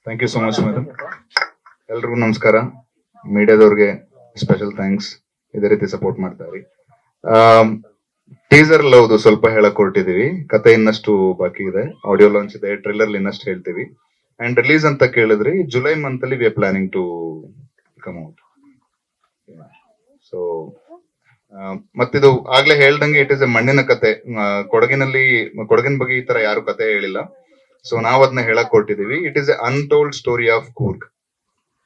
Thank you so much madam. ಎಲ್ರಿಗೂ ನಮಸ್ಕಾರ. ಮೀಡಿಯಾದವ್ರಿಗೆ special thanks, ಇದೇ ರೀತಿ ಸಪೋರ್ಟ್ ಮಾಡ್ತಾರೆ. ಟೀಸರ್ ಹೌದು ಸ್ವಲ್ಪ ಹೇಳಕ್ ಹೊರಟಿದೀವಿ, ಕತೆ ಇನ್ನಷ್ಟು ಬಾಕಿ ಇದೆ, ಆಡಿಯೋ ಲಾಂಚ್ ಇದೆ, ಟ್ರೇಲರ್ ಇನ್ನಷ್ಟು ಹೇಳ್ತೀವಿ. ಅಂಡ್ ರಿಲೀಸ್ ಅಂತ ಕೇಳಿದ್ರಿ, ಜುಲೈ ಮಂತ್ ಅಲ್ಲಿ we are planning to come out. So ಮತ್ತಿದು ಆಗ್ಲೇ ಹೇಳ್ದಂಗೆ ಇಟ್ ಇಸ್ ಎ ಮಣ್ಣಿನ ಕತೆ. ಕೊಡಗಿನ ಬಗ್ಗೆ ಈ ತರ ಯಾರು ಕತೆ ಹೇಳಿಲ್ಲ. ಸೊ ನಾವ್ ಅದನ್ನ ಹೇಳಕ್ ಕೊಟ್ಟಿದೀವಿ. It is a untold story of Coorg.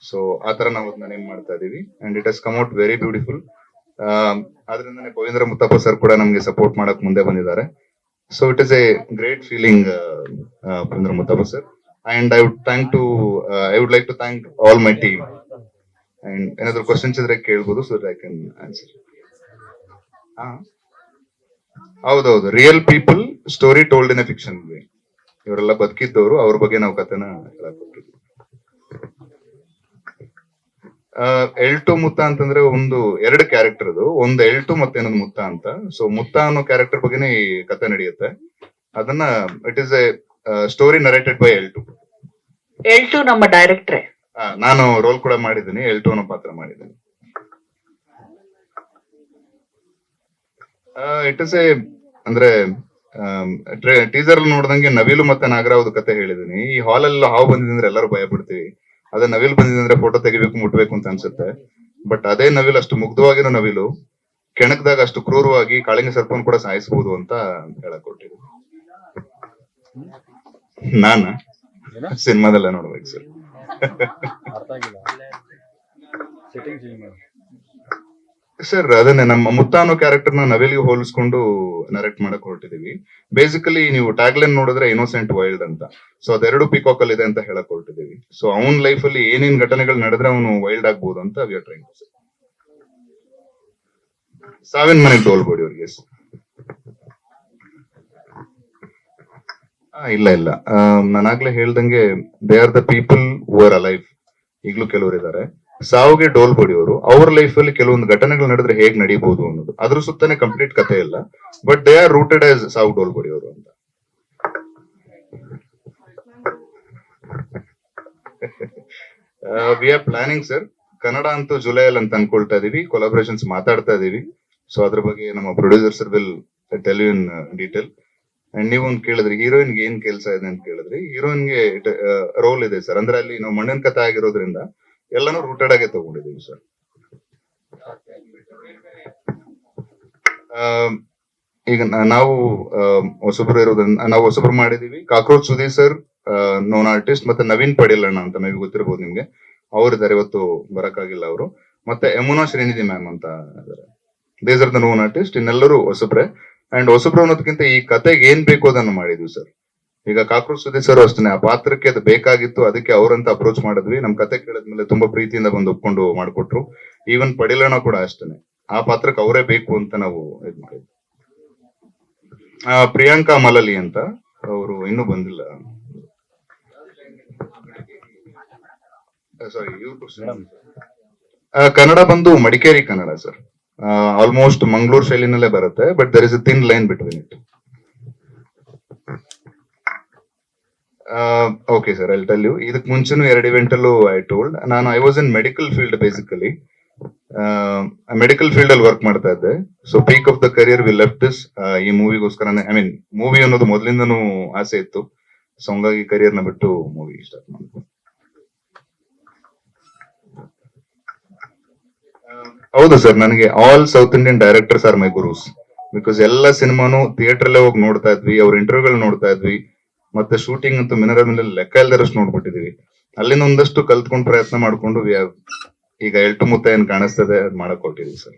So ಆತರ ನಾವು ಅದನ್ನ ನೇಮ್ ಮಾಡ್ತಾ ಇದೀವಿ. And it has come out very beautiful. ಆದ್ರಿಂದನೇ ಗೋವಿಂದ್ರ ಮುತ್ತಪ್ಪ ಸರ್ ಕೂಡ ನಮ್ಗೆ ಸಪೋರ್ಟ್ ಮಾಡಕ್ ಮುಂದೆ ಬಂದಿದ್ದಾರೆ. So it is a great feeling, Govindra Muthappa sir. And I would like to thank all my team. And ಏನಾದ್ರು ಕ್ವಶನ್ಸ್ ಇದ್ರೆ ಕೇಳ್ಬೋದು, ಸೊ ಐ ಕ್ಯಾನ್ ಆನ್ಸರ್. ಹೌದೌದು, real people story told in A fiction way. ಇವರೆಲ್ಲ ಬದುಕಿದ್ದವರು, ಅವ್ರ ಬಗ್ಗೆ ನಾವು ಕಥೆನ ಹೇಳಕ್ ಕೊಟ್ಟಿದ್ವಿ. ಎಲ್ಟು ಮುತ್ತ ಅಂತಂದ್ರೆ ಎರಡು ಕ್ಯಾರೆಕ್ಟರ್ ಅದು, ಒಂದು ಎಲ್ಟು ಮತ್ತೆ ಇನ್ನೊಂದು ಮುತ್ತ ಅಂತ. ಸೊ ಮುತ್ತ ಅನ್ನೋ ಕ್ಯಾರೆಕ್ಟರ್ ಬಗ್ಗೆನೇ ಈ ಕತೆ ನಡೆಯುತ್ತೆ. ಅದನ್ನ it is a story narrated by Eltu. Eltu ನಮ್ಮ ಡೈರೆಕ್ಟ್ರೆ. ನಾನು ರೋಲ್ ಕೂಡ ಮಾಡಿದ್ದೀನಿ, ಎಲ್ಟು ಅನ್ನೋ ಪಾತ್ರ ಮಾಡಿದ್ದೀನಿ. ಇಟ್ ಇಸ್ ಎ ಅಂದ್ರೆ ಟೀಸರ್ ನೋಡ್ದಂಗೆ ನವಿಲು ಮತ್ತೆ ನಾಗರಾವ್ದು ಕತೆ ಹೇಳಿದೀನಿ. ಈ ಹಾಲ್ ಎಲ್ಲ ಹಾವು ಬಂದಿದೆ ಅಂದ್ರೆ ಎಲ್ಲರೂ ಭಯ ಪಡ್ತೀವಿ. ಅದೇ ನವಿಲು ಬಂದಿದೆ ಅಂದ್ರೆ ಫೋಟೋ ತೆಗಿಬೇಕು, ಮುಟ್ಬೇಕು ಅಂತ ಅನ್ಸುತ್ತೆ. ಬಟ್ ಅದೇ ನವಿಲು ಅಷ್ಟು ಮುಗ್ಧವಾಗಿರೋ ನವಿಲು ಕೆಣಕ್ದಾಗ ಅಷ್ಟು ಕ್ರೂರವಾಗಿ ಕಾಳಿಂಗ ಸರ್ಪನ್ ಕೂಡ ಸಾಯಿಸಬಹುದು ಅಂತ ಹೇಳಕ್ ಕೊಟ್ಟಿದ್ದೀನಿ. ನಾನ ಸಿನಿಮಾದಲ್ಲ ನೋಡ್ಬೇಕು ಸರ್. ಸರ್ ಅದನ್ನೇ ನಮ್ಮ ಮುತ್ತ ಅನ್ನೋ ಕ್ಯಾರೆಕ್ಟರ್ ನ ನವಿಲಿಗೆ ಹೋಲಿಸ್ಕೊಂಡು ನರೇಟ್ ಮಾಡಕ್ ಹೊರಟಿದೀವಿ. ಬೇಸಿಕಲಿ ನೀವು ಟ್ಯಾಗ್ಲೈನ್ ನೋಡಿದ್ರೆ ಇನ್ನೋಸೆಂಟ್ ವೈಲ್ಡ್ ಅಂತ. ಸೊ ಅದೆರಡು ಪಿಕಾಕ್ ಅಲ್ಲಿ ಇದೆ ಅಂತ ಹೇಳಕ್ ಹೊರಟಿದೀವಿ. ಸೊ ಅವನ್ ಲೈಫ್ ಅಲ್ಲಿ ಏನೇನ್ ಘಟನೆಗಳು ನಡೆದ್ರೆ ಅವನು ವೈಲ್ಡ್ ಆಗ್ಬಹುದು ಅಂತ ವಿ ಆರ್ ಟ್ರೈಂಗ್. ಸಾವಿನ ಮನೆ ಟೋಲ್ಬೋಡಿ ಅವ್ರಿಗೆ. ಇಲ್ಲ ಇಲ್ಲ, ನಾನಾಗ್ಲೇ ಹೇಳ್ದಂಗೆ they are the people who are alive. ಈಗ್ಲೂ ಕೆಲವರು ಇದ್ದಾರೆ. ಸಾವಿಗೆ ಡೋಲ್ ಬಡಿಯೋರು ಅವ್ರ ಲೈಫ್ ಅಲ್ಲಿ ಕೆಲವೊಂದು ಘಟನೆಗಳು ನಡೆದ್ರೆ ಹೇಗ್ ನಡೀಬಹುದು ಅನ್ನೋದು, ಅದ್ರ ಸುತ್ತಾನೆ ಕಂಪ್ಲೀಟ್ ಕಥೆ ಇಲ್ಲ. But they are rooted as ಸಾವು ಡೋಲ್ ಬಡಿಯೋರು ಅಂತ. V are planning sir. Kannada ಅಂತೂ ಜುಲೈ ಅಲ್ಲಿ ಅಂತ ಅನ್ಕೊಳ್ತಾ ಇದೀವಿ. ಕೊಲಾಬರೇಷನ್ಸ್ ಮಾತಾಡ್ತಾ ಇದೀವಿ. ಸೊ ಅದ್ರ ಬಗ್ಗೆ ನಮ್ಮ producer sir will tell you in detail. And ನೀವೊಂದು ಕೇಳಿದ್ರಿ ಹೀರೋಯಿನ್ಗೆ ಏನ್ ಕೆಲಸ ಇದೆ ಅಂತ ಕೇಳಿದ್ರಿ. ಹೀರೋಯಿನ್ಗೆ ರೋಲ್ ಇದೆ ಸರ್. ಅಂದ್ರೆ ಅಲ್ಲಿ ನಾವು ಮಣ್ಣಿನ ಕಥೆ ಆಗಿರೋದ್ರಿಂದ ಎಲ್ಲಾನು ರೂಟೆಡ್ ಆಗಿ ತಗೊಂಡಿದೀವಿ ಸರ್. ಈಗ ನಾವು ಹೊಸಬ್ರು ಮಾಡಿದೀವಿ. Cockroach Sudeep sir, known artist, ಮತ್ತೆ ನವೀನ್ ಪಡೀಲಣ್ಣ ಅಂತ ಮೇ ಬಿ ಗೊತ್ತಿರಬಹುದು ನಿಮ್ಗೆ. ಅವ್ರಿದ್ದಾರೆ, ಇವತ್ತು ಬರಕ್ಕಾಗಿಲ್ಲ ಅವರು. ಮತ್ತೆ ಯಮುನಾ ಶ್ರೀನಿಧಿ ಮ್ಯಾಮ್ ಅಂತ ಇದ್ದಾರೆ. These are the known artist. ಇನ್ನೆಲ್ಲರೂ ಹೊಸಬ್ರೆ. ಅಂಡ್ ಹೊಸಬ್ರು ಅನ್ನೋದಕ್ಕಿಂತ ಈ ಕತೆಗೆ ಏನ್ ಬೇಕು ಅದನ್ನು ಮಾಡಿದ್ವಿ ಸರ್. ಈಗ ಕಾಕ್ರೋಚ್ ಸುದೀಪ್ ಸರ್ ಅಷ್ಟೇ, ಆ ಪಾತ್ರಕ್ಕೆ ಅದು ಬೇಕಾಗಿತ್ತು, ಅದಕ್ಕೆ ಅವ್ರಂತ ಅಪ್ರೋಚ್ ಮಾಡಿದ್ವಿ. ನಮ್ ಕತೆ ಕೇಳಿದ್ಮೇಲೆ ತುಂಬಾ ಪ್ರೀತಿಯಿಂದ ಬಂದು ಒಪ್ಕೊಂಡು ಮಾಡ್ಕೊಟ್ರು. ಈವನ್ ಪಡಿಲಣ್ಣ ಕೂಡ ಅಷ್ಟೇನೆ, ಆ ಪಾತ್ರಕ್ಕೆ ಅವರೇ ಬೇಕು ಅಂತ ನಾವು ಇದ್ ಮಾಡಿದ್ವಿ. ಪ್ರಿಯಾಂಕಾ ಮಲಲಿ ಅಂತ, ಅವರು ಇನ್ನೂ ಬಂದಿಲ್ಲ. ಸಾರಿ, ಕನ್ನಡ ಬಂದು ಮಡಿಕೇರಿ ಕನ್ನಡ ಸರ್. ಆಲ್ಮೋಸ್ಟ್ ಮಂಗಳೂರು ಶೈಲಿನಲ್ಲೇ ಬರುತ್ತೆ, but there is a thin line between it. Okay sir, I tell you. ಇದಕ್ ಮುಂಚೆನೂ 2 ಇವೆಂಟ್ ಅಲ್ಲೂ I told. I was in medical field basically. Medical field ಅಲ್ಲಿ ವರ್ಕ್ ಮಾಡ್ತಾ ಇದ್ದೆ. So peak of the career we left this. ಈ ಮೂವಿಗೋಸ್ಕರ, I mean movie ಅನ್ನೋದು ಮೊದಲಿಂದನೂ ಆಸೆ ಇತ್ತು. ಸೊ ಹಂಗಾಗಿ ಕರಿಯರ್ ನ ಬಿಟ್ಟು ಮೂವಿ ಸ್ಟಾರ್ಟ್ ಮಾಡಿದ್ವಿ. ಹೌದು ಸರ್, ನನಗೆ all South Indian directors are my gurus. Because ಎಲ್ಲ ಸಿನಿಮಾನು ಥಿಯೇಟರ್ ಅಲ್ಲೇ ಹೋಗಿ ನೋಡ್ತಾ ಇದ್ವಿ, ಅವ್ರ ಇಂಟರ್ವ್ಯೂಗಳು ನೋಡ್ತಾ ಇದ್ವಿ. ಮತ್ತೆ ಶೂಟಿಂಗ್ ಅಂತೂ ಮಿನರಲ್ ಮೇಲೆ ಲೆಕ್ಕ ಇಲ್ದರಷ್ಟು ನೋಡ್ಬಿಟ್ಟಿದೀವಿ. ಅಲ್ಲಿಂದ ಒಂದಷ್ಟು ಕಲ್ತ್ಕೊಂಡು ಪ್ರಯತ್ನ ಮಾಡ್ಕೊಂಡು ಈಗ ಎಲ್ಟು ಮುತ್ತ ಏನ್ ಕಾಣಿಸ್ತದೆ ಅದ್ ಮಾಡಕ್ ಕೊಟ್ಟಿದೀವಿ ಸರ್.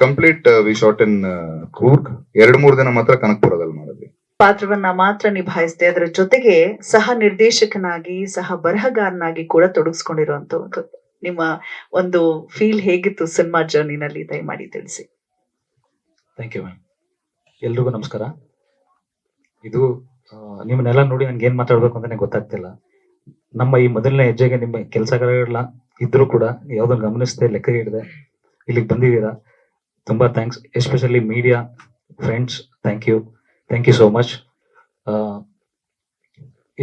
ಕಂಪ್ಲೀಟ್ ವಿ ಶಾಟ್ ಇನ್ ಕೂರ್ಗ್. 2-3 ದಿನ ಮಾತ್ರ ಕನಕಪುರದಲ್ಲಿ ಮಾಡಿದ್ವಿ. ಪಾತ್ರವನ್ನ ಮಾತ್ರ ನಿಭಾಯಿಸಿದೆ, ಅದರ ಜೊತೆಗೆ ಸಹ ನಿರ್ದೇಶಕನಾಗಿ, ಸಹ ಬರಹಗಾರನಾಗಿ ಕೂಡ ತೊಡಗಿಸ್ಕೊಂಡಿರುವಂತ ನಿಮ್ಮ ಒಂದು ಫೀಲ್ ಹೇಗಿತ್ತು ಸಿನಿಮಾ ಜರ್ನಿನಲ್ಲಿ, ದಯಮಾಡಿ ತಿಳಿಸಿ. Thank you ma'am. ಎಲ್ರಿಗೂ ನಮಸ್ಕಾರ. ಇದು ನಿಮ್ಮನ್ನೆಲ್ಲ ನೋಡಿ ನನ್ಗೆ ಏನ್ ಮಾತಾಡ್ಬೇಕು ಅಂತ ನನಗೆ ಗೊತ್ತಾಗ್ತಿಲ್ಲ. ನಮ್ಮ ಈ ಮೊದಲನೇ ಹೆಜ್ಜೆಗೆ ನಿಮ್ಮ ಕೆಲಸಗಳೆಲ್ಲ ಇದ್ರೂ ಕೂಡ ಯಾವ್ದನ್ನು ಗಮನಿಸದೆ ಲೆಕ್ಕ ಹಿಡಿದೆ ಇಲ್ಲಿಗೆ ಬಂದಿದ್ದೀರಾ. ತುಂಬಾ thanks. Especially media friends, thank you so much.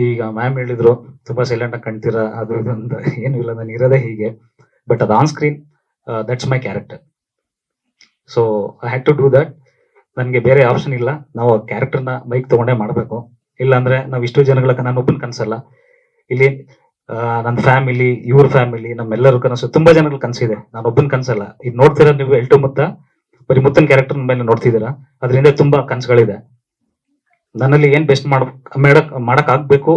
ಈಗ ಮ್ಯಾಮ್ ಹೇಳಿದ್ರು ತುಂಬಾ ಸೈಲೆಂಟ್ ಆಗಿ ಕಾಣ್ತೀರಾ ಅದು ಇದು ಅಂತ. ಏನು ಇಲ್ಲ, ನಾನು ಇರೋದೇ ಹೀಗೆ. ಬಟ್ ಅದು on screen that's my character. So I had to do that. ನನಗೆ ಬೇರೆ ಆಪ್ಷನ್ ಇಲ್ಲ. ನಾವು ಕ್ಯಾರೆಕ್ಟರ್ನ ಮೈಕ್ ತಗೊಂಡೇ ಮಾಡಬೇಕು. ಇಲ್ಲಾಂದ್ರೆ ನಾವು ಇಷ್ಟು ಜನಗಳ ನಾನು ಒಬ್ಬನ ಕನಸಲ್ಲ. ಇಲ್ಲಿ ನನ್ನ ಫ್ಯಾಮಿಲಿ, ಇವ್ರ ಫ್ಯಾಮಿಲಿ, ನಮ್ಮೆಲ್ಲರೂ ಕನಸು, ತುಂಬಾ ಜನಗಳ ಕನಸಿದೆ. ನಾನು ಒಬ್ಬನ ಕನಸಲ್ಲ. ಈಗ ನೋಡ್ತೀರಾ ನೀವು ಎಲ್ಟು ಮುತ್ತ, ಬರೀ ಮುತ್ತನ್ ಕ್ಯಾರೆಕ್ಟರ್ ಮೇಲೆ ನೋಡ್ತಿದ್ದೀರಾ. ಅದರಿಂದ ತುಂಬಾ ಕನಸುಗಳಿದೆ. ನನ್ನಲ್ಲಿ ಏನ್ ಬೆಸ್ಟ್ ಮಾಡಕ್ ಆಗ್ಬೇಕು,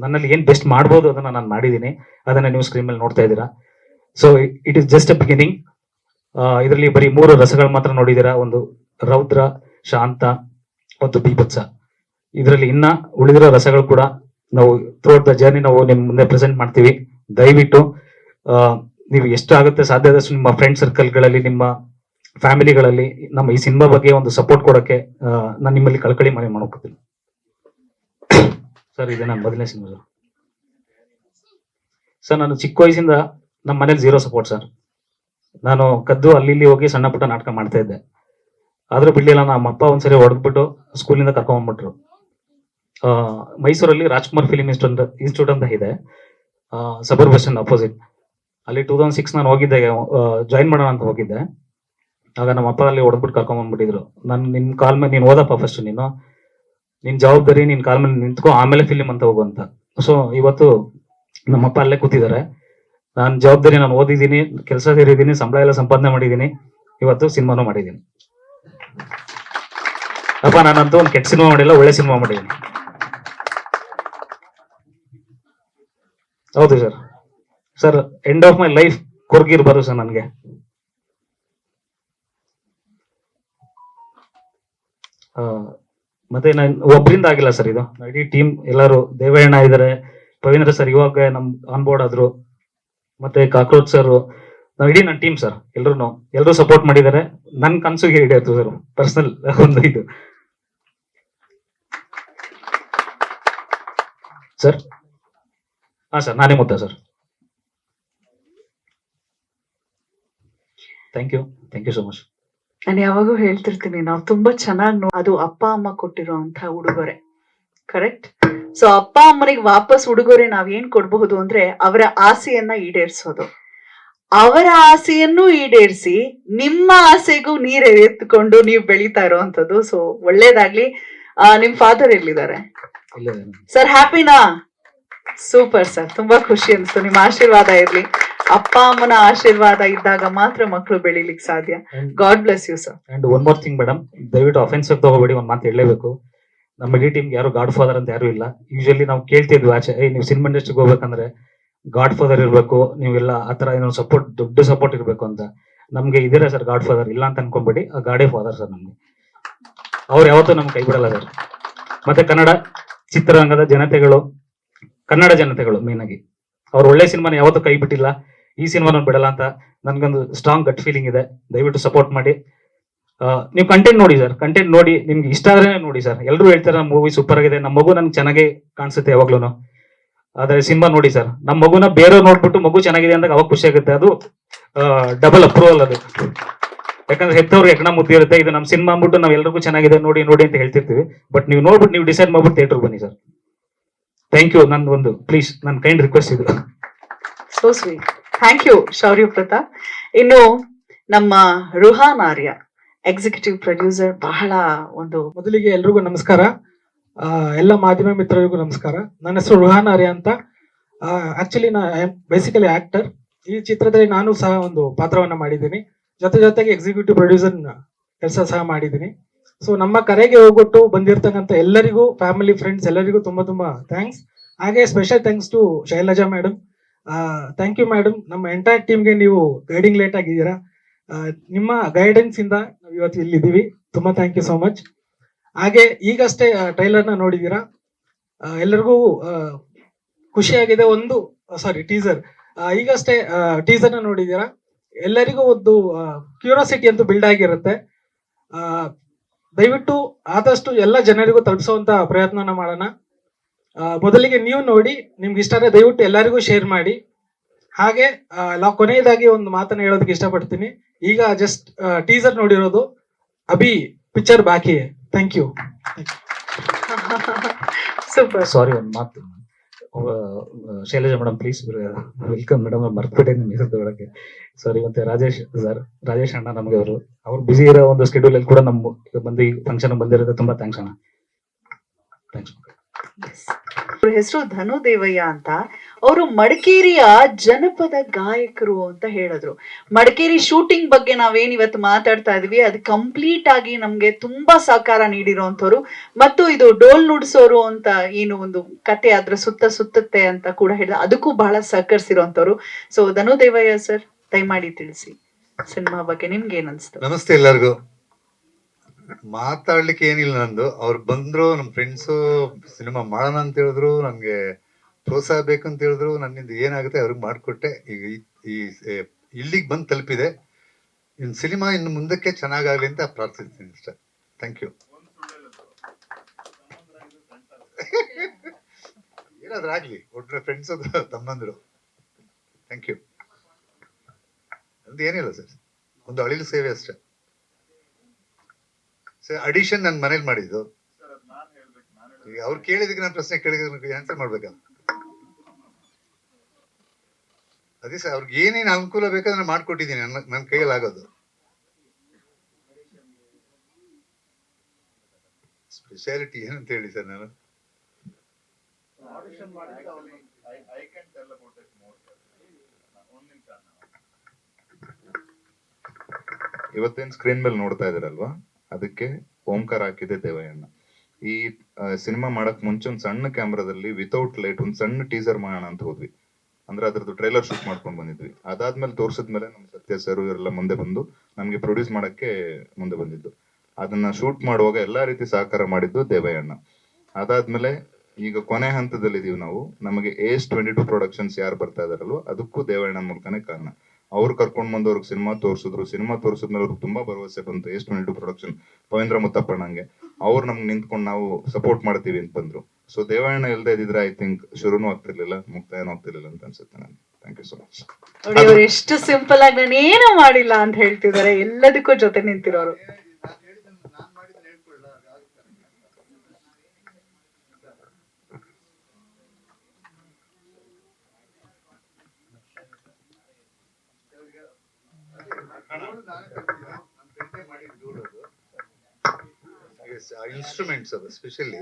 ನನ್ನಲ್ಲಿ ಏನ್ ಬೆಸ್ಟ್ ಮಾಡ್ಬೋದು ಅದನ್ನ ನಾನು ಮಾಡಿದೀನಿ. ಅದನ್ನ ನೀವು ಸ್ಕ್ರೀನ್ ಮೇಲೆ ನೋಡ್ತಾ ಇದ್ದೀರಾ. So it is just a beginning. ಇದರಲ್ಲಿ ಬರೀ 3 ರಸಗಳು ಮಾತ್ರ ನೋಡಿದೀರಾ. ಒಂದು ರೌದ್ರ, ಶಾಂತ ಮತ್ತು ಬೀಭತ್ಸ. ಇದರಲ್ಲಿ ಇನ್ನ ಉಳಿದಿರೋ ರಸಗಳು ಕೂಡ ನಾವು ಥ್ರೂಔಟ್ ದ ಜರ್ನಿ ನಾವು ನಿಮ್ ಮುಂದೆ ಪ್ರೆಸೆಂಟ್ ಮಾಡ್ತೀವಿ. ದಯವಿಟ್ಟು ನೀವು ಎಷ್ಟಾಗುತ್ತೆ ಸಾಧ್ಯದಷ್ಟು ನಿಮ್ಮ ಫ್ರೆಂಡ್ ಸರ್ಕಲ್ಗಳಲ್ಲಿ, ನಿಮ್ಮ ಫ್ಯಾಮಿಲಿಗಳಲ್ಲಿ ನಮ್ಮ ಈ ಸಿನಿಮಾ ಬಗ್ಗೆ ಒಂದು ಸಪೋರ್ಟ್ ಕೊಡಕ್ಕೆ ನಾನು ನಿಮ್ಮಲ್ಲಿ ಕಳಕಳಿ ಮನೆ ಮಾಡ್ಕೊತೀನಿ ಸರ್. ಇದೆ ನನ್ನ ಮೊದಲನೇ ಸಿನಿಮಾ ಸರ್. ನಾನು ಚಿಕ್ಕ ವಯಸ್ಸಿಂದ ನಮ್ಮ ಮನೇಲಿ 0 ಸಪೋರ್ಟ್ ಸರ್. ನಾನು ಕದ್ದು ಅಲ್ಲಿ ಇಲ್ಲಿ ಹೋಗಿ ಸಣ್ಣ ಪುಟ್ಟ ನಾಟಕ ಮಾಡ್ತಾ ಇದ್ದೆ. ಆದ್ರೂ ಬಿಡ್ಲಿಲ್ಲ. ನಮ್ಮ ಅಪ್ಪ ಒಂದ್ಸರಿ ಹೊಡೆದ್ಬಿಟ್ಟು ಸ್ಕೂಲಿಂದ ಕರ್ಕೊಂಡ್ಬಿಟ್ರು. ಮೈಸೂರಲ್ಲಿ ರಾಜ್ಕುಮಾರ್ ಫಿಲಿಂ ಇನ್ಸ್ಟಿಟ್ಯೂಟ್ ಅಂತ ಇದೆ, ಸಬರ್ ಬಸ್ ಸ್ಟ್ಯಾಂಡ್ ಅಪೋಸಿಟ್. ಅಲ್ಲಿ 2006 ನಾನು ಹೋಗಿದ್ದೆ, ಜಾಯಿನ್ ಮಾಡೋಣ ಅಂತ ಹೋಗಿದ್ದೆ. ಆಗ ನಮ್ಮ ಅಪ್ಪ ಅಲ್ಲಿ ಹೊಡೆದ್ಬಿಟ್ಟು ಕರ್ಕೊಂಡ್ಬಂದ್ಬಿಟ್ಟಿದ್ರು. ನಾನು ನಿನ್ ಕಾಲ್ ಮೇಲೆ ನೀನು ಓದಪ್ಪ, ಫಸ್ಟ್ ನಿನ್ ಜವಾಬ್ದಾರಿ, ನಿನ್ ಕಾಲ್ ಮೇಲೆ ನಿಂತ್ಕೋ, ಆಮೇಲೆ ಫಿಲಿಂ ಅಂತ ಹೋಗು ಅಂತ. ಸೊ ಇವತ್ತು ನಮ್ಮಪ್ಪ ಅಲ್ಲೇ ಕೂತಿದ್ದಾರೆ. ನಾನು ಜವಾಬ್ದಾರಿ, ನಾನು ಓದಿದ್ದೀನಿ, ಕೆಲಸ ಸೇರಿದ್ದೀನಿ, ಸಂಬಳ ಎಲ್ಲ ಸಂಪಾದನೆ ಮಾಡಿದ್ದೀನಿ, ಇವತ್ತು ಸಿನಿಮಾನು ಮಾಡಿದ್ದೀನಿ. ಅಪ್ಪ ನಾನಂತೂ ಒಂದು ಕೆಟ್ಟ ಸಿನಿಮಾ ಮಾಡಿಲ್ಲ, ಒಳ್ಳೆ ಸಿನಿಮಾ ಮಾಡಿದ್ದೀನಿ. ಹೌದು sir. Sir end of my life ಕೊರ್ಗಿರ್ಬಾರ್ದು ಸರ್ ನನಗೆ. ಮತ್ತೆ ನಾನು ಒಬ್ಬರಿಂದ ಆಗಿಲ್ಲ ಸರ್, ಇದು ಇಡೀ ಟೀಮ್ ಎಲ್ಲರೂ. ದೇವಯ್ಯಣ್ಣ ಇದ್ದಾರೆ, ಪವೀಂದ್ರ ಸರ್ ಇವಾಗ ನಮ್ ಆನ್ ಬೋರ್ಡ್ ಆದ್ರು, ಮತ್ತೆ ಕಾಕ್ರೋಚ್ ಸರ್, ನಾವು ಇಡೀ ನನ್ನ ಟೀಮ್ ಸರ್. ಎಲ್ಲರೂ ಸಪೋರ್ಟ್ ಮಾಡಿದ್ದಾರೆ. ನನ್ ಕನ್ಸಿಗೆ ಹಿಡಿಯಾಯ್ತು ಸರ್, ಪರ್ಸನಲ್ ಒಂದು ಇದು ಸರ್. ಹಾ ಸರ್, ನಾನೇ Mutta sir. Thank you so much. ನಾನು ಯಾವಾಗೂ ಹೇಳ್ತಿರ್ತೀನಿ, ನಾವು ತುಂಬಾ ಚೆನ್ನಾಗಿ ಅದು ಅಪ್ಪ ಅಮ್ಮ ಕೊಟ್ಟಿರುವಂತ ಉಡುಗೊರೆ, ಕರೆಕ್ಟ್. ಸೊ ಅಪ್ಪ ಅಮ್ಮನಿಗೆ ವಾಪಸ್ ಉಡುಗೊರೆ ನಾವ್ ಏನ್ ಕೊಡಬಹುದು ಅಂದ್ರೆ ಅವರ ಆಸೆಯನ್ನ ಈಡೇರಿಸೋದು. ಅವರ ಆಸೆಯನ್ನು ಈಡೇರಿಸಿ ನಿಮ್ಮ ಆಸೆಗೂ ನೀರ್ ಎತ್ಕೊಂಡು ನೀವು ಬೆಳೀತಾ ಇರುವಂತದ್ದು. ಸೊ ಒಳ್ಳೇದಾಗ್ಲಿ. ನಿಮ್ ಫಾದರ್ ಎಲ್ಲಿದ್ದಾರೆ ಸರ್? ಹ್ಯಾಪಿನಾ? ಸೂಪರ್ ಸರ್, ತುಂಬಾ ಖುಷಿ ಅನ್ಸ್ತು. ನಿಮ್ಮ ಆಶೀರ್ವಾದ ಇರ್ಲಿ. ಅಪ್ಪ ಅಮ್ಮನ ಆಶೀರ್ವಾದ ಇದ್ದಾಗ ಮಾತ್ರ ಮಕ್ಕಳು ಬೆಳಿಲಿಕ್ಕೆ ಸಾಧ್ಯ. God bless you sir. And one more thing madam, ದಯವಿಟ್ಟು ಅಫೆನ್ಸಿವ್ ತಗೋಬೇಡಿ. ಒಂದ್ ಮಾತು ಹೇಳಲೇಬೇಕು. ನಮ್ಮ ಇಡೀ ಟೀಮ್ಗೆ ಯಾರು ಗಾಡ್ ಫಾದರ್ ಅಂತ ಯಾರು ಇಲ್ಲ. ಯೂಶಲಿ ನಾವು ಕೇಳ್ತಿದ್ವಿ ಆಚೆ, ನೀವು ಸಿನಿಮಾ ಇಂಡಸ್ಟ್ರಿಗೆ ಹೋಗ್ಬೇಕಂದ್ರೆ ಗಾಡ್ ಫಾದರ್ ಇರ್ಬೇಕು, ನೀವೆಲ್ಲ ಆತರ ಏನೋ ಸಪೋರ್ಟ್, ದೊಡ್ಡ ಸಪೋರ್ಟ್ ಇರ್ಬೇಕು ಅಂತ. ನಮ್ಗೆ ಇದಿರ ಸರ್ ಗಾಡ್ ಫಾದರ್, ಇಲ್ಲ ಅಂತ ಅನ್ಕೊಂಬೇಡಿ. ಆ ಗಾಡೇ ಫಾದರ್ ಸರ್ ನಮ್ಗೆ. ಅವ್ರು ಯಾವತ್ತೂ ನಮ್ಗೆ ಕೈ ಬಿಡಲ್ಲ ಸರ್. ಮತ್ತೆ ಕನ್ನಡ ಚಿತ್ರರಂಗದ ಜನತೆಗಳು, ಕನ್ನಡ ಜನತೆಗಳು ಮೇನ್ ಆಗಿ, ಅವ್ರು ಒಳ್ಳೆ ಸಿನಿಮಾನ ಯಾವತ್ತೂ ಕೈ ಬಿಟ್ಟಿಲ್ಲ. ಈ ಸಿನಿಮಾನ ಬಿಡಲ್ಲ ಅಂತ ನನ್ಗೊಂದು ಸ್ಟ್ರಾಂಗ್ ಗಟ್ ಫೀಲಿಂಗ್ ಇದೆ. ದಯವಿಟ್ಟು ಸಪೋರ್ಟ್ ಮಾಡಿ. ನೀವು ಕಂಟೆಂಟ್ ನೋಡಿ ಸರ್, ಕಂಟೆಂಟ್ ನೋಡಿ, ನಿಮ್ಗೆ ಇಷ್ಟ ಆದ್ರೆ ನೋಡಿ ಸರ್. ಎಲ್ಲರೂ ಹೇಳ್ತಾರೆ ನಮ್ಮ ಮೂವಿ ಸೂಪರ್ ಆಗಿದೆ, ನಮ್ಮ ಮಗು ನನ್ಗೆ ಚೆನ್ನಾಗಿ ಕಾಣಿಸುತ್ತೆ ಯಾವಾಗ್ಲೂ. ಆದ್ರೆ ಸಿನಿಮಾ ನೋಡಿ ಸರ್, ನಮ್ಮ ಮಗುನ ಬೇರೆಯವ್ರು ನೋಡ್ಬಿಟ್ಟು ಮಗು ಚೆನ್ನಾಗಿದೆ ಅಂದಾಗ ಅವಾಗ ಖುಷಿ ಆಗುತ್ತೆ. ಅದು ಡಬಲ್ ಅಪ್ರೂವಲ್ ಅದು. ಯಾಕಂದ್ರೆ ಹೆತ್ತವ್ರು ಹೆಗ್ಣ ಮುದ್ದೆ ಇರುತ್ತೆ. ಇದು ನಮ್ಮ ಸಿನಿಮಾ ಅಂದ್ಬಿಟ್ಟು ನಾವ್ ಎಲ್ರಿಗೂ ಚೆನ್ನಾಗಿದೆ ನೋಡಿ ನೋಡಿ ಅಂತ ಹೇಳ್ತಿರ್ತೀವಿ. ಬಟ್ ನೀವು ನೋಡ್ಬಿಟ್ಟು ನೀವು ಡಿಸೈಡ್ ಮಾಡ್ಬಿಟ್ಟು ಥಿಯೇಟರ್ ಬನ್ನಿ ಸರ್. Thank you. ನನ್ ಒಂದು ಪ್ಲೀಸ್, ನನ್ನ ಕೈಂಡ್ ರಿಕ್ವೆಸ್ಟ್ ಇದು. So sweet. ಥ್ಯಾಂಕ್ ಯು ಶೌರ್ಯ ಪ್ರತಾಪ್. ಇನ್ನು ನಮ್ಮ ರುಹಾನ್ ಆರ್ಯ, ಎಕ್ಸಿಕ್ಯೂಟಿವ್ ಪ್ರೊಡ್ಯೂಸರ್. ಬಹಳ ಒಂದು ಮೊದಲಿಗೆ ಎಲ್ರಿಗೂ ನಮಸ್ಕಾರ. ಎಲ್ಲ ಮಾಧ್ಯಮ ಮಿತ್ರರಿಗೂ ನಮಸ್ಕಾರ. ನನ್ನ ಹೆಸರು ರುಹಾನ್ ಆರ್ಯ ಅಂತ. ಆಕ್ಚುಲಿ ನಾ ಬೇಸಿಕಲಿ ಆಕ್ಟರ್. ಈ ಚಿತ್ರದಲ್ಲಿ ನಾನು ಸಹ ಒಂದು ಪಾತ್ರವನ್ನ ಮಾಡಿದ್ದೀನಿ. ಜೊತೆಗೆ ಎಕ್ಸಿಕ್ಯೂಟಿವ್ ಪ್ರೊಡ್ಯೂಸರ್ ಕೆಲಸ ಸಹ ಮಾಡಿದ್ದೀನಿ. ಸೊ ನಮ್ಮ ಕರೆಗೆ ಹೋಗ್ಬಿಟ್ಟು ಬಂದಿರ್ತಕ್ಕಂಥ ಎಲ್ಲರಿಗೂ, ಫ್ಯಾಮಿಲಿ ಫ್ರೆಂಡ್ಸ್ ಎಲ್ಲರಿಗೂ ತುಂಬಾ ಥ್ಯಾಂಕ್ಸ್. ಹಾಗೆ special thanks to Shailaja madam. Thank you madam. ನಮ್ಮ ಎಂಟೈರ್ ಟೀಮ್ಗೆ ನೀವು ಗೈಡಿಂಗ್ ಲೇಟ್ ಆಗಿದ್ದೀರಾ. ನಿಮ್ಮ ಗೈಡೆನ್ಸ್ ಇಂದ ನಾವು ಇವತ್ತು ಇಲ್ಲಿದ್ದೀವಿ. ತುಂಬಾ ಥ್ಯಾಂಕ್ ಯು ಸೋ ಮಚ್. ಹಾಗೆ ಈಗಷ್ಟೇ ಟ್ರೈಲರ್ನ ನೋಡಿದ್ದೀರಾ. ಎಲ್ಲರಿಗೂ ಖುಷಿಯಾಗಿದೆ. ಟೀಸರ್ ಈಗಷ್ಟೇ ಟೀಸರ್ನ ನೋಡಿದ್ದೀರಾ. ಎಲ್ಲರಿಗೂ ಒಂದು ಕ್ಯೂರಿಯಾಸಿಟಿ ಅಂತೂ ಬಿಲ್ಡ್ ಆಗಿರುತ್ತೆ. ದಯವಿಟ್ಟು ಆದಷ್ಟು ಎಲ್ಲ ಜನರಿಗೂ ತಲುಪಿಸುವಂತ ಪ್ರಯತ್ನನ ಮಾಡೋಣ. ಮೊದಲಿಗೆ ನೀವು ನೋಡಿ, ನಿಮ್ಗೆ ಇಷ್ಟ ಆದರೆ ದಯವಿಟ್ಟು ಎಲ್ಲರಿಗೂ ಶೇರ್ ಮಾಡಿ. ಹಾಗೆ ಕೊನೆಯದಾಗಿ ಒಂದು ಮಾತನ್ನ ಹೇಳೋದಕ್ಕೆ ಇಷ್ಟಪಡ್ತೀನಿ. ಈಗ ಜಸ್ಟ್ ಟೀಸರ್ ನೋಡಿರೋದು, ಅಭಿ ಪಿಕ್ಚರ್ ಬಾಕಿ. Thank you. ಸೂಪರ್. ಸಾರಿ ಒಂದು ಮಾತು, Shailaja madam please welcome madam, ಮರ್ತ್ಬಿಟ್ಟೆ ನಿಮ್ಮ ಹೆಸರು ಒಳಗೆ. ಸಾರಿ. ಮತ್ತೆ ರಾಜೇಶ್ ಅಣ್ಣ ನಮಗೆ ಅವ್ರು ಬಿಸಿ ಇರೋ ಒಂದು ಸ್ಕೆಡ್ಯೂಲ್ ಅಲ್ಲಿ ಕೂಡ ನಮ್ಮ ಬಂದು ಈ ಫಂಕ್ಷನ್ ಬಂದಿರೋದು ತುಂಬಾ ಥ್ಯಾಂಕ್ಸ್ ಅಣ್ಣ. ಥ್ಯಾಂಕ್ಸ್. ಅವ್ರ ಹೆಸರು ಧನು ದೇವಯ್ಯ ಅಂತ. ಅವರು ಮಡಿಕೇರಿಯ ಜನಪದ ಗಾಯಕರು ಅಂತ ಹೇಳಿದ್ರು. ಮಡಿಕೇರಿ ಶೂಟಿಂಗ್ ಬಗ್ಗೆ ನಾವೇನ್ ಇವತ್ತು ಮಾತಾಡ್ತಾ ಇದ್ವಿ ಅದು ಕಂಪ್ಲೀಟ್ ಆಗಿ ನಮ್ಗೆ ತುಂಬಾ ಸಹಕಾರ ನೀಡಿರುವಂತವ್ರು. ಮತ್ತು ಇದು ಡೋಲ್ ನುಡ್ಸೋರು ಅಂತ ಏನು ಒಂದು ಕತೆ ಅದ್ರ ಸುತ್ತುತ್ತೆ ಅಂತ ಕೂಡ ಹೇಳಿದ, ಅದಕ್ಕೂ ಬಹಳ ಸಹಕರಿಸಿರುವಂತವ್ರು. ಸೊ ಧನು ದೇವಯ್ಯ ಸರ್, ದಯಮಾಡಿ ತಿಳಿಸಿ ಸಿನಿಮಾ ಬಗ್ಗೆ ನಿಮ್ಗೆ ಏನ್ ಅನ್ಸ್ತು? ನಮಸ್ತೆ ಎಲ್ಲರಿಗೂ. ಮಾತಾಡ್ಲಿಕ್ಕೆ ಏನಿಲ್ಲ ನಂದು. ಅವ್ರು ಬಂದ್ರು, ನಮ್ಮ ಫ್ರೆಂಡ್ಸು ಸಿನಿಮಾ ಮಾಡೋಣ ಅಂತ ಹೇಳಿದ್ರು, ನನ್ಗೆ ಪ್ರೋತ್ಸಾಹ ಬೇಕಂತ ಹೇಳಿದ್ರು. ನನ್ನಿಂದ ಏನಾಗುತ್ತೆ ಅವ್ರಿಗೆ ಮಾಡಿಕೊಟ್ಟೆ. ಈಗ ಇಲ್ಲಿಗೆ ಬಂದು ತಲುಪಿದೆ. ಇನ್ ಸಿನಿಮಾ ಇನ್ನು ಮುಂದಕ್ಕೆ ಚೆನ್ನಾಗಾಗ್ಲಿ ಅಂತ ಪ್ರಾರ್ಥಿಸ್ತೀನಿ ಅಷ್ಟೇ. Thank you. ಏನಾದ್ರೂ ಆಗ್ಲಿ, ಒಟ್ರೆ ಫ್ರೆಂಡ್ಸ್ ತಮ್ಮಂದ್ರು. Thank you. ಅಂತ ಏನಿಲ್ಲ ಸರ್, ಒಂದು ಅಳಿಲು ಸೇವೆ ಅಷ್ಟೇ. ಸರ್ ಅಡಿಷನ್ ನನ್ನ ಮನೇಲಿ ಮಾಡಿದ್ದು. ಈಗ ಅವ್ರು ಕೇಳಿದಕ್ಕೆ ನಾನು ಪ್ರಶ್ನೆ ಕೇಳಿದ್ರೆ ಆನ್ಸರ್ ಮಾಡ್ಬೇಕಾ? ಅದೇ ಸರ್, ಅವ್ರಿಗೆ ಏನೇನು ಅನುಕೂಲ ಬೇಕಾದ್ರೆ ನಾನು ಮಾಡ್ಕೊಟ್ಟಿದ್ದೀನಿ. ನನ್ನ ಕೈಯಲ್ಲಿ ಆಗೋದು. ಸ್ಪೆಷಾಲಿಟಿ ಏನಂತ ಹೇಳಿ ಸರ್ ನಾನು? ಇವತ್ತೇನ್ ಸ್ಕ್ರೀನ್ ಮೇಲೆ ನೋಡ್ತಾ ಇದ್ದೀರಲ್ವಾ, ಅದಕ್ಕೆ ಓಂಕಾರ ಹಾಕಿದೆ ದೇವಯ್ಯಣ್ಣ. ಈ ಸಿನಿಮಾ ಮಾಡಕ್ ಮುಂಚೆ ಒಂದ್ ಸಣ್ಣ ಕ್ಯಾಮ್ರಾದಲ್ಲಿ ವಿತೌಟ್ ಲೈಟ್ ಒಂದ್ ಸಣ್ಣ ಟೀಸರ್ ಮಾಡೋಣ ಅಂತ ಹೋದ್ವಿ. ಅಂದ್ರೆ ಅದ್ರದ್ದು ಟ್ರೈಲರ್ ಶೂಟ್ ಮಾಡ್ಕೊಂಡು ಬಂದಿದ್ವಿ. ಅದಾದ್ಮೇಲೆ ತೋರ್ಸಿದ್ಮೇಲೆ ನಮ್ ಸತ್ಯ ಸರ್ ಇವರೆಲ್ಲ ಮುಂದೆ ಬಂದು ನಮ್ಗೆ ಪ್ರೊಡ್ಯೂಸ್ ಮಾಡಕ್ಕೆ ಮುಂದೆ ಬಂದಿದ್ದು. ಅದನ್ನ ಶೂಟ್ ಮಾಡುವಾಗ ಎಲ್ಲಾ ರೀತಿ ಸಹಕಾರ ಮಾಡಿದ್ದು ದೇವಯ್ಯಣ್ಣ. ಅದಾದ್ಮೇಲೆ ಈಗ ಕೊನೆ ಹಂತದಲ್ಲಿ ಇದೀವಿ ನಾವು. ನಮಗೆ ACE22 ಪ್ರೊಡಕ್ಷನ್ಸ್ ಯಾರು ಬರ್ತಾ ಇದಾರಲ್ವ, ಅದಕ್ಕೂ ದೇವಯ್ಯಣ್ಣ ಮೂಲಕನೇ ಕಾರಣ. ಅವ್ರು ಕರ್ಕೊಂಡ್ ಬಂದು ಅವ್ರಿಗೆ ಸಿನಿಮಾ ತೋರಿಸಿದ್ರು. ಸಿನಿಮಾ ತೋರಿಸಿದ್ಮೇಲೆ ಅವ್ರಿಗೆ ತುಂಬಾ ಭರವಸೆ ಬಂತು. ACE22 ಪ್ರೊಡಕ್ಷನ್ ಪವೇಂದ್ರ ಮುತ್ತಪ್ಪಣ್ಣಂಗೆ ಅವ್ರು ನಮ್ಗೆ ನಿಂತ್ಕೊಂಡು ನಾವು ಸಪೋರ್ಟ್ ಮಾಡ್ತೀವಿ ಅಂತ ಬಂದ್ರು. ಸೊ ದೇವಯ್ಯಣ್ಣ ಇಲ್ದೇ ಇದ್ರೆ ಐ ಥಿಂಕ್ ಶುರುನೂ ಆಗ್ತಿರ್ಲಿಲ್ಲ, ಮುಕ್ತಾಯನೂ ಆಗ್ತಿರ್ಲಿಲ್ಲ ಅಂತ ಅನ್ಸುತ್ತೆ ನನಗೆ. Thank you so much. ನೋಡಿ, ಅವ್ರು ಎಷ್ಟು ಸಿಂಪಲ್ ಆಗಿ ನಾನು ಏನೂ ಮಾಡಿಲ್ಲ ಅಂತ ಹೇಳ್ತಿದ್ದಾರೆ. ಎಲ್ಲದಕ್ಕೂ ಜೊತೆ ನಿಂತಿರೋರು. ಇನ್ಸ್ಟ್ರೂಮೆಂಟ್ಸ್ ಅದು ಸ್ಪೆಷಲಿ.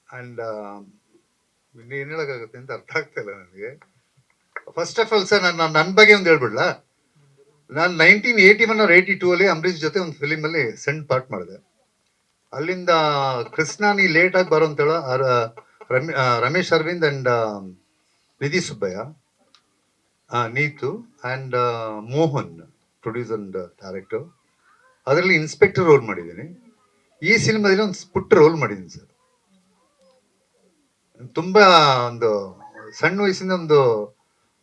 ಅಂಡ್ ಏನ್ ಹೇಳಕ್ಕಾಗುತ್ತೆ ಅಂತ ಅರ್ಥ ಆಗ್ತಾ ಇಲ್ಲ ನನಗೆ. ಫಸ್ಟ್ ಆಫ್ ಆಲ್ ಸರ್, ನಾನು ನನ್ನ ಬಗ್ಗೆ ಒಂದು ಹೇಳ್ಬಿಡ್ಲಾ? ನಾನು 1981 or 82 ಅಲ್ಲಿ ಅಂಬರೀಷ್ ಜೊತೆ ಒಂದು ಫಿಲಿಮ್ ಅಲ್ಲಿ ಸೆಂಡ್ ಪಾರ್ಟ್ ಮಾಡಿದೆ. ಅಲ್ಲಿಂದ ಕೃಷ್ಣ ನೀ ಲೇಟ್ ಆಗಿ ಬರೋ ಅಂತ ಹೇಳೋ Ramesh Aravind and Nidhi Subbaiah, Neetu and Mohan producer and director. ಅದರಲ್ಲಿ ಇನ್ಸ್ಪೆಕ್ಟರ್ ರೋಲ್ ಮಾಡಿದ್ದೀನಿ. ಈ ಸಿನಿಮಾದಲ್ಲಿ ಒಂದು ಪುಟ್ಟ ರೋಲ್ ಮಾಡಿದ್ದೀನಿ ಸರ್. ತುಂಬಾ ಒಂದು ಸಣ್ಣ ವಯಸ್ಸಿಂದ ಒಂದು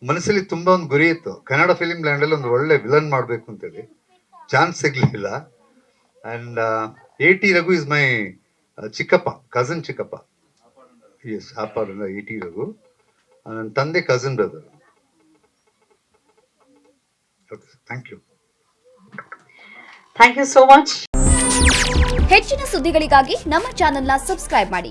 ಮನಸ್ಸಲ್ಲಿ ತುಂಬಾ ಒಂದು ಗುರಿ ಇತ್ತು. ಕನ್ನಡ ಫಿಲಿಂ ಲ್ಯಾಂಡ್ ಅಲ್ಲಿ ಒಂದು ಒಳ್ಳೆ ವಿಲನ್ ಮಾಡ್ಬೇಕು ಅಂತೇಳಿ. ಚಾನ್ಸ್ ಸಿಗ್ಲಿಲ್ಲ. And AT Raghu is my ಚಿಕ್ಕಪ್ಪ, ಕಸನ್ ಚಿಕ್ಕಪ್ಪ. ಎಸ್, ಆಪಾಡ AT ರಘು ನನ್ನ ತಂದೆ cousin brother. Thank you. Thank you so much. ಹೆಚ್ಚಿನ ಸುದ್ದಿಗಳಿಗಾಗಿ ನಮ್ಮ ಚಾನೆಲ್ನ ಸಬ್ಸ್ಕ್ರೈಬ್ ಮಾಡಿ.